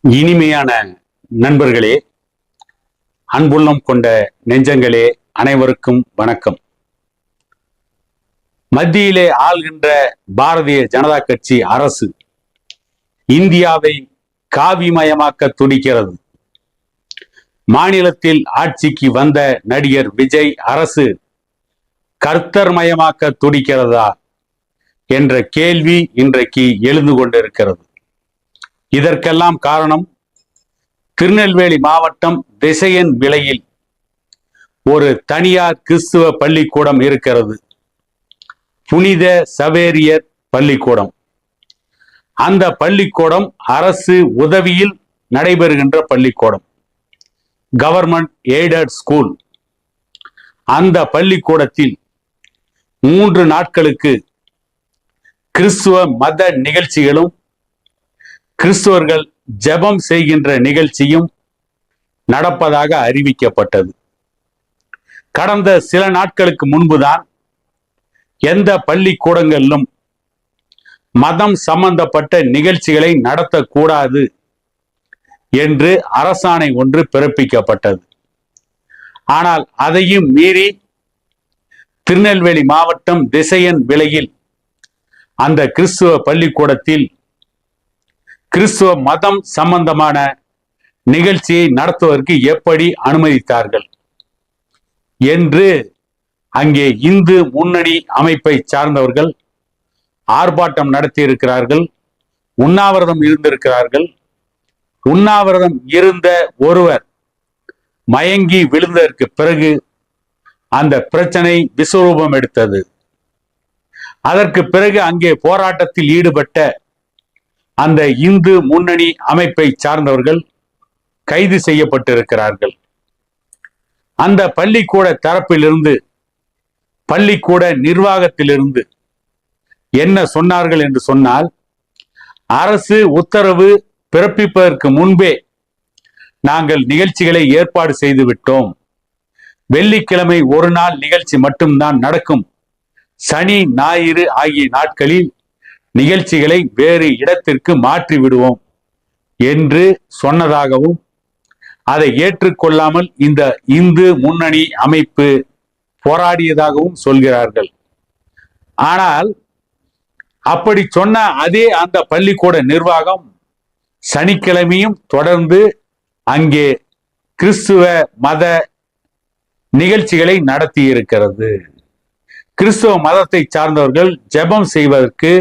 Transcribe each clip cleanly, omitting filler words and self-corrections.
இனிமையான நண்பர்களே, அன்புள்ளம் கொண்ட நெஞ்சங்களே, அனைவருக்கும் வணக்கம். மத்தியிலே ஆள்கின்ற பாரதிய ஜனதா கட்சி அரசு இந்தியாவை காவிமயமாக்க துடிக்கிறது. மாநிலத்தில் ஆட்சிக்கு வந்த நடிகர் விஜய் அரசு கர்த்தர்மயமாக்க துடிக்கிறதா என்ற கேள்வி இன்றைக்கு எழுந்து கொண்டிருக்கிறது. இதற்கெல்லாம் காரணம், திருநெல்வேலி மாவட்டம் திசையன் விலையில் ஒரு தனியார் கிறிஸ்துவ பள்ளிக்கூடம் இருக்கிறது. புனித சவேரியர் பள்ளிக்கூடம். அந்த பள்ளிக்கூடம் அரசு உதவியில் நடைபெறுகின்ற பள்ளிக்கூடம், கவர்மெண்ட் எய்டட் ஸ்கூல். அந்த பள்ளிக்கூடத்தில் 3 நாட்களுக்கு கிறிஸ்துவ மத நிகழ்ச்சிகளும் கிறிஸ்துவர்கள் ஜெபம் செய்கின்ற நிகழ்ச்சியும் நடப்பதாக அறிவிக்கப்பட்டது. கடந்த சில நாட்களுக்கு முன்புதான் எந்த பள்ளிக்கூடங்களிலும் மதம் சம்பந்தப்பட்ட நிகழ்ச்சிகளை நடத்தக்கூடாது என்று அரசாணை ஒன்று பிறப்பிக்கப்பட்டது. ஆனால் அதையும் மீறி திருநெல்வேலி மாவட்டம் திசையன் விலையில் அந்த கிறிஸ்துவ பள்ளிக்கூடத்தில் கிறிஸ்துவ மதம் சம்பந்தமான நிகழ்ச்சியை நடத்துவதற்கு எப்படி அனுமதித்தார்கள் என்று அங்கே இந்து முன்னணி அமைப்பை சார்ந்தவர்கள் ஆர்ப்பாட்டம் நடத்தியிருக்கிறார்கள், உண்ணாவிரதம் இருந்திருக்கிறார்கள். உண்ணாவிரதம் இருந்த ஒருவர் மயங்கி விழுந்ததற்கு பிறகு அந்த பிரச்சனை விஸ்வரூபம் எடுத்தது. அதற்கு பிறகு அங்கே போராட்டத்தில் ஈடுபட்ட அந்த இந்து முன்னணி அமைப்பை சார்ந்தவர்கள் கைது செய்யப்பட்டிருக்கிறார்கள். அந்த பள்ளிக்கூட தரப்பிலிருந்து, பள்ளிக்கூட நிர்வாகத்திலிருந்து என்ன சொன்னார்கள் என்று சொன்னால், அரசு உத்தரவு பிறப்பிப்பதற்கு முன்பே நாங்கள் நிகழ்ச்சிகளை ஏற்பாடு செய்து விட்டோம். வெள்ளிக்கிழமை ஒரு நாள் நிகழ்ச்சி மட்டும்தான் நடக்கும். சனி ஞாயிறு ஆகிய நாட்களில் நிகழ்ச்சிகளை வேறு இடத்திற்கு மாற்றி விடுவோம் என்று சொன்னதாகவும், அதை ஏற்றுக்கொள்ளாமல் இந்த இந்து முன்னணி அமைப்பு போராடியதாகவும் சொல்கிறார்கள். ஆனால் அப்படி சொன்ன அதே அந்த பள்ளிக்கூட நிர்வாகம் சனிக்கிழமையும் தொடர்ந்து அங்கே கிறிஸ்துவ மத நிகழ்ச்சிகளை நடத்தி இருக்கிறது. கிறிஸ்துவ மதத்தை சார்ந்தவர்கள் ஜெபம் செய்வதற்கு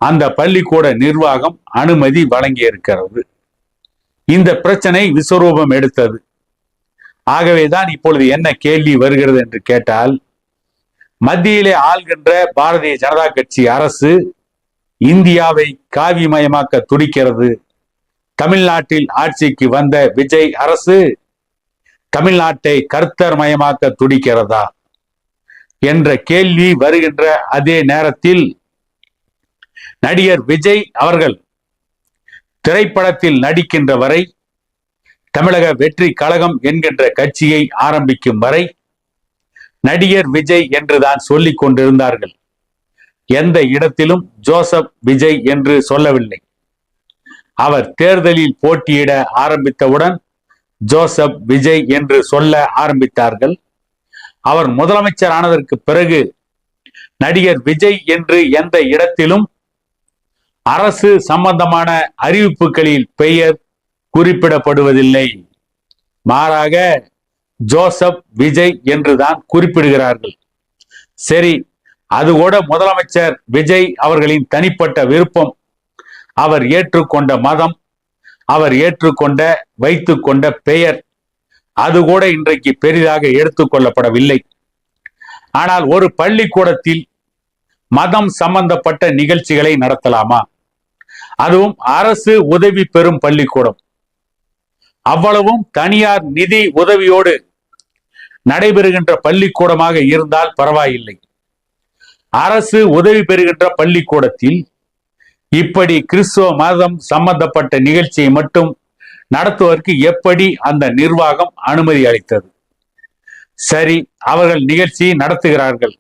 அந்த பள்ளிக்கூட நிர்வாகம் அனுமதி வழங்கி இருக்கிறது. இந்த பிரச்சனை விஸ்வரூபம் எடுத்தது. ஆகவேதான் இப்பொழுது என்ன கேள்வி வருகிறது என்று கேட்டால், மத்தியிலே ஆள்கின்ற பாரதிய ஜனதா கட்சி அரசு இந்தியாவை காவிமயமாக்க துடிக்கிறது. தமிழ்நாட்டில் ஆட்சிக்கு வந்த விஜய் அரசு தமிழ்நாட்டை கர்த்தர்மயமாக்க துடிக்கிறதா என்ற கேள்வி வருகின்ற அதே நேரத்தில், நடிகர் விஜய் அவர்கள் திரைப்படத்தில் நடிக்கின்ற வரை, தமிழக வெற்றி கழகம் என்கின்ற கட்சியை ஆரம்பிக்கும் வரை நடிகர் விஜய் என்றுதான் சொல்லிக் கொண்டிருந்தார்கள். எந்த இடத்திலும் ஜோசப் விஜய் என்று சொல்லவில்லை. அவர் தேர்தலில் போட்டியிட ஆரம்பித்தவுடன் ஜோசப் விஜய் என்று சொல்ல ஆரம்பித்தார்கள். அவர் முதலமைச்சர் ஆனதற்கு பிறகு நடிகர் விஜய் என்று எந்த இடத்திலும் அரசு சம்பந்தமான அறிவிப்புகளில் பெயர் குறிப்பிடப்படுவதில்லை. மாறாக ஜோசப் விஜய் என்றுதான் குறிப்பிடுகிறார்கள். சரி, அது கூட முதலமைச்சர் விஜய் அவர்களின் தனிப்பட்ட விருப்பம். அவர் ஏற்றுக்கொண்ட மதம், அவர் ஏற்றுக்கொண்ட வைத்துக்கொண்ட பெயர், அது கூட இன்றைக்கு பெரிதாக எடுத்துக்கொள்ளப்படவில்லை. ஆனால் ஒரு பள்ளிக்கூடத்தில் மதம் சம்பந்தப்பட்ட நிகழ்ச்சிகளை நடத்தலாமா? அதுவும் அரசு உதவி பெறும் பள்ளிக்கூடம், அவ்வளவும் தனியார் நிதி உதவியோடு நடைபெறுகின்ற பள்ளிக்கூடமாக இருந்தால் பரவாயில்லை. அரசு உதவி பெறுகின்ற பள்ளிக்கூடத்தில் இப்படி கிறிஸ்துவ மதம் சம்பந்தப்பட்ட நிகழ்ச்சியை மட்டும் நடத்துவதற்கு எப்படி அந்த நிர்வாகம் அனுமதி அளித்தது? சரி, அவர்கள் நிகழ்ச்சி நடத்துகிறார்கள்,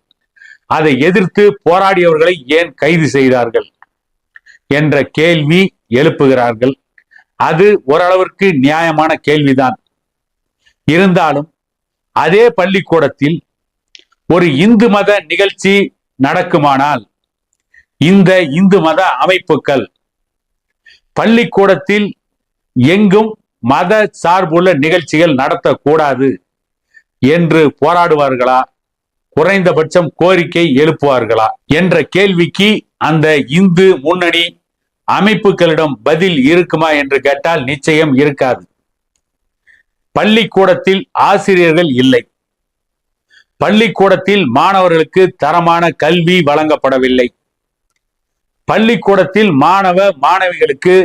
அதை எதிர்த்து போராடியவர்களை ஏன் கைது செய்தார்கள் என்ற கேள்வி எழுப்புகிறார்கள். அது ஓரளவிற்கு நியாயமான கேள்விதான். இருந்தாலும் அதே பள்ளிக்கூடத்தில் ஒரு இந்து மத நிகழ்ச்சி நடக்குமானால் இந்த இந்து மத அமைப்புகள் பள்ளிக்கூடத்தில் எங்கும் மத சார்புள்ள நிகழ்ச்சிகள் நடத்தக்கூடாது என்று போராடுவார்களா, குறைந்தபட்சம் கோரிக்கை எழுப்புவார்களா என்ற கேள்விக்கு அந்த இந்து முன்னணி அமைப்புகளிடம் பதில் இருக்குமா என்று கேட்டால் நிச்சயம் இருக்காது. பள்ளிக்கூடத்தில் ஆசிரியர்கள் இல்லை, பள்ளிக்கூடத்தில் மாணவர்களுக்கு தரமான கல்வி வழங்கப்படவில்லை, பள்ளிக்கூடத்தில் மாணவ மாணவிகளுக்கு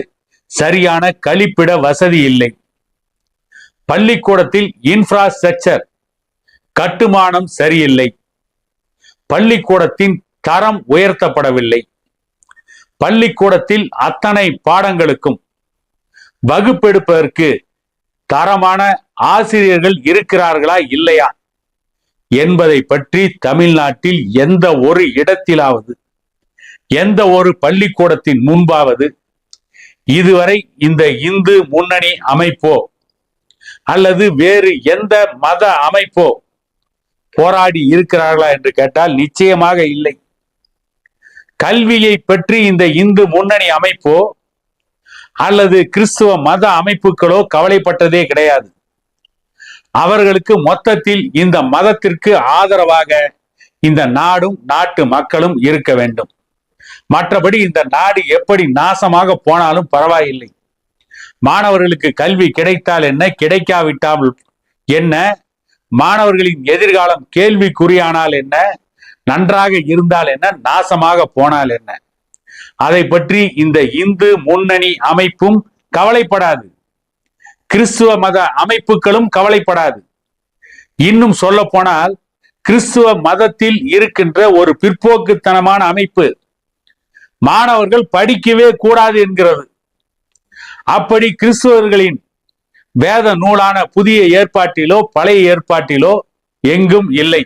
சரியான கழிப்பிட வசதி இல்லை, பள்ளிக்கூடத்தில் இன்ஃப்ராஸ்ட்ரக்சர் கட்டுமானம் சரியில்லை, பள்ளிக்கூடத்தின் தரம் உயர்த்தப்படவில்லை, பள்ளிக்கூடத்தில் அத்தனை பாடங்களுக்கும் வகுப்பெடுப்பதற்கு தரமான ஆசிரியர்கள் இருக்கிறார்களா இல்லையா என்பதை பற்றி தமிழ்நாட்டில் எந்த ஒரு இடத்திலாவது, எந்த ஒரு பள்ளிக்கூடத்தின் முன்பாவது இதுவரை இந்த இந்து முன்னணி அமைப்போ அல்லது வேறு எந்த மத அமைப்போ போராடி இருக்கிறார்களா என்று கேட்டால் நிச்சயமாக இல்லை. கல்வியை பற்றி இந்த இந்து முன்னணி அமைப்போ அல்லது கிறிஸ்துவ மத அமைப்புகளோ கவலைப்பட்டதே கிடையாது. அவர்களுக்கு மொத்தத்தில் இந்த மதத்திற்கு ஆதரவாக இந்த நாடும் நாட்டு மக்களும் இருக்க வேண்டும். மற்றபடி இந்த நாடு எப்படி நாசமாக போனாலும் பரவாயில்லை. மாணவர்களுக்கு கல்வி கிடைத்தால் என்ன, கிடைக்காவிட்டால் என்ன, மாணவர்களின் எதிர்காலம் கேள்விக்குறியானால் என்ன, நன்றாக இருந்தால் என்ன, நாசமாக போனால் என்ன, அதை பற்றி இந்த இந்து முன்னணி அமைப்பும் கவலைப்படாது, கிறிஸ்துவ மத அமைப்புகளும் கவலைப்படாது. இன்னும் சொல்ல போனால் கிறிஸ்துவ மதத்தில் இருக்கின்ற ஒரு பிற்போக்குத்தனமான அமைப்பு மாணவர்கள் படிக்கவே கூடாது என்கிறது. அப்படி கிறிஸ்துவர்களின் வேத நூலான புதிய ஏற்பாட்டிலோ பழைய ஏற்பாட்டிலோ எங்கும் இல்லை.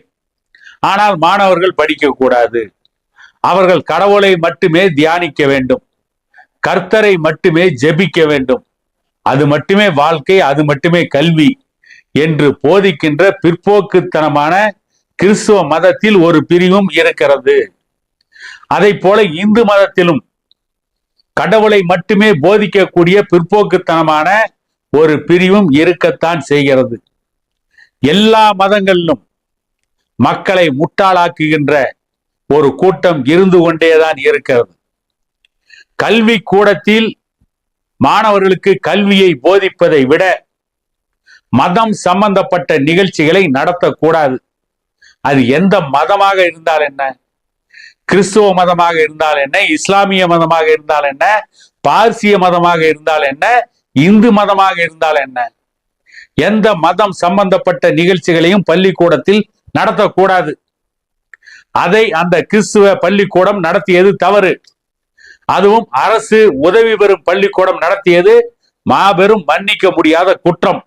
ஆனால் மாணவர்கள் படிக்க கூடாது, அவர்கள் கடவுளை மட்டுமே தியானிக்க வேண்டும், கர்த்தரை மட்டுமே ஜெபிக்க வேண்டும், அது மட்டுமே வாழ்க்கை, அது மட்டுமே கல்வி என்று போதிக்கின்ற பிற்போக்குத்தனமான கிறிஸ்துவ மதத்தில் ஒரு பிரிவும் இருக்கிறது. அதை போல இந்து மதத்திலும் கடவுளை மட்டுமே போதிக்கக்கூடிய பிற்போக்குத்தனமான ஒரு பிரிவும் இருக்கத்தான் செய்கிறது. எல்லா மதங்களிலும் மக்களை முட்டாளாக்குகின்ற ஒரு கூட்டம் இருந்து கொண்டேதான் இருக்கிறது. கல்வி கூடத்தில் மாணவர்களுக்கு கல்வியை போதிப்பதை விட மதம் சம்பந்தப்பட்ட நிகழ்ச்சிகளை நடத்தக்கூடாது. அது எந்த மதமாக இருந்தால் என்ன, கிறிஸ்துவ மதமாக இருந்தால் என்ன, இஸ்லாமிய மதமாக இருந்தால் என்ன, பார்சிய மதமாக இருந்தால் என்ன, இந்து மதமாக இருந்தால் என்ன, எந்த மதம் சம்பந்தப்பட்ட நிகழ்ச்சிகளையும் பள்ளிக்கூடத்தில் நடத்தக்கூடாது. அதை அந்த கிறிஸ்துவ பள்ளிக்கூடம் நடத்தியது தவறு. அதுவும் அரசு உதவி பெறும் பள்ளிக்கூடம் நடத்தியது மாபெரும் மன்னிக்க முடியாத குற்றம்.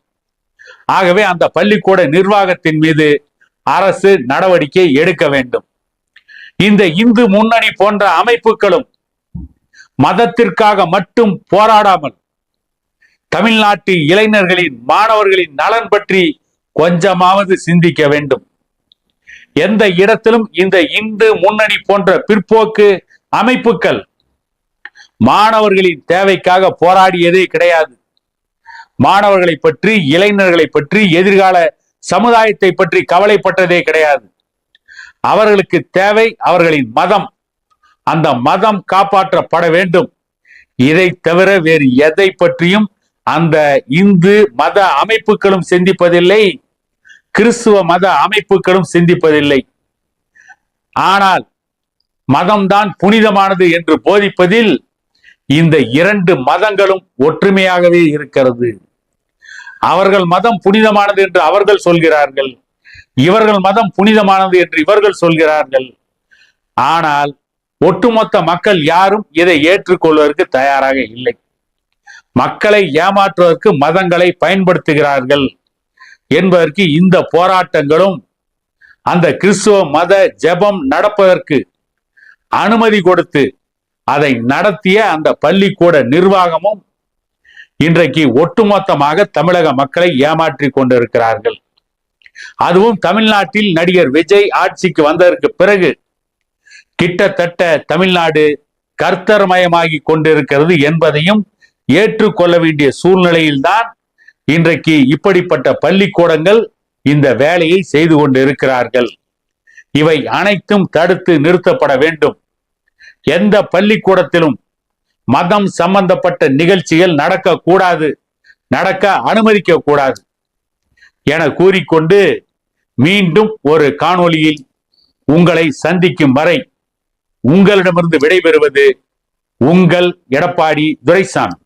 ஆகவே அந்த பள்ளிக்கூட நிர்வாகத்தின் மீது அரசு நடவடிக்கை எடுக்க வேண்டும். இந்த இந்து முன்னணி போன்ற அமைப்புகளும் மதத்திற்காக மட்டும் போராடாமல் தமிழ்நாட்டு இளைஞர்களின் மாணவர்களின் நலன் பற்றி கொஞ்சமாவது சிந்திக்க வேண்டும். எந்த இடத்திலும் இந்த இந்து முன்னணி போன்ற பிற்போக்கு அமைப்புகள் மாணவர்களின் தேவைக்காக போராடியதே கிடையாது. மாணவர்களை பற்றி, இளைஞர்களை பற்றி, எதிர்கால சமுதாயத்தை பற்றி கவலைப்பட்டதே கிடையாது. அவர்களுக்கு தேவை அவர்களின் மதம், அந்த மதம் காப்பாற்றப்பட வேண்டும். இதை தவிர வேறு எதை பற்றியும் அந்த இந்து மத அமைப்புகளும் சிந்திப்பதில்லை, கிறிஸ்துவ மத அமைப்புகளும் சிந்திப்பதில்லை. ஆனால் மதம்தான் புனிதமானது என்று போதிப்பதில் இந்த இரண்டு மதங்களும் ஒற்றுமையாகவே இருக்கிறது. அவர்கள் மதம் புனிதமானது என்று அவர்கள் சொல்கிறார்கள், இவர்கள் மதம் புனிதமானது என்று இவர்கள் சொல்கிறார்கள். ஆனால் ஒட்டுமொத்த மக்கள் யாரும் இதை ஏற்றுக்கொள்வதற்கு தயாராக இல்லை. மக்களை ஏமாற்றுவதற்கு மதங்களை பயன்படுத்துகிறார்கள் என்பதற்கு இந்த போராட்டங்களும், அந்த கிறிஸ்துவ மத ஜெபம் நடப்பதற்கு அனுமதி கொடுத்து அதை நடத்திய அந்த பள்ளிக்கூட நிர்வாகமும் இன்றைக்கு ஒட்டுமொத்தமாக தமிழக மக்களை ஏமாற்றி கொண்டிருக்கிறார்கள். அதுவும் தமிழ்நாட்டில் நடிகர் விஜய் ஆட்சிக்கு வந்ததற்கு பிறகு கிட்டத்தட்ட தமிழ்நாடு கர்த்தர்மயமாகி கொண்டிருக்கிறது என்பதையும் ஏற்றுக்கொள்ள வேண்டிய சூழ்நிலையில்தான் இன்றைக்கு இப்படிப்பட்ட பள்ளிக்கூடங்கள் இந்த வேலையை செய்து கொண்டிருக்கிறார்கள். இவை அனைத்தும் தடுத்து நிறுத்தப்பட வேண்டும். எந்த பள்ளிக்கூடத்திலும் மதம் சம்பந்தப்பட்ட நிகழ்ச்சிகள் நடக்கக்கூடாது, நடக்க அனுமதிக்க கூடாது என கூறிக்கொண்டு மீண்டும் ஒரு காணொளியில் உங்களை சந்திக்கும் வரை உங்களிடமிருந்து விடைபெறுவது உங்கள் எடப்பாடி துரைசாமி.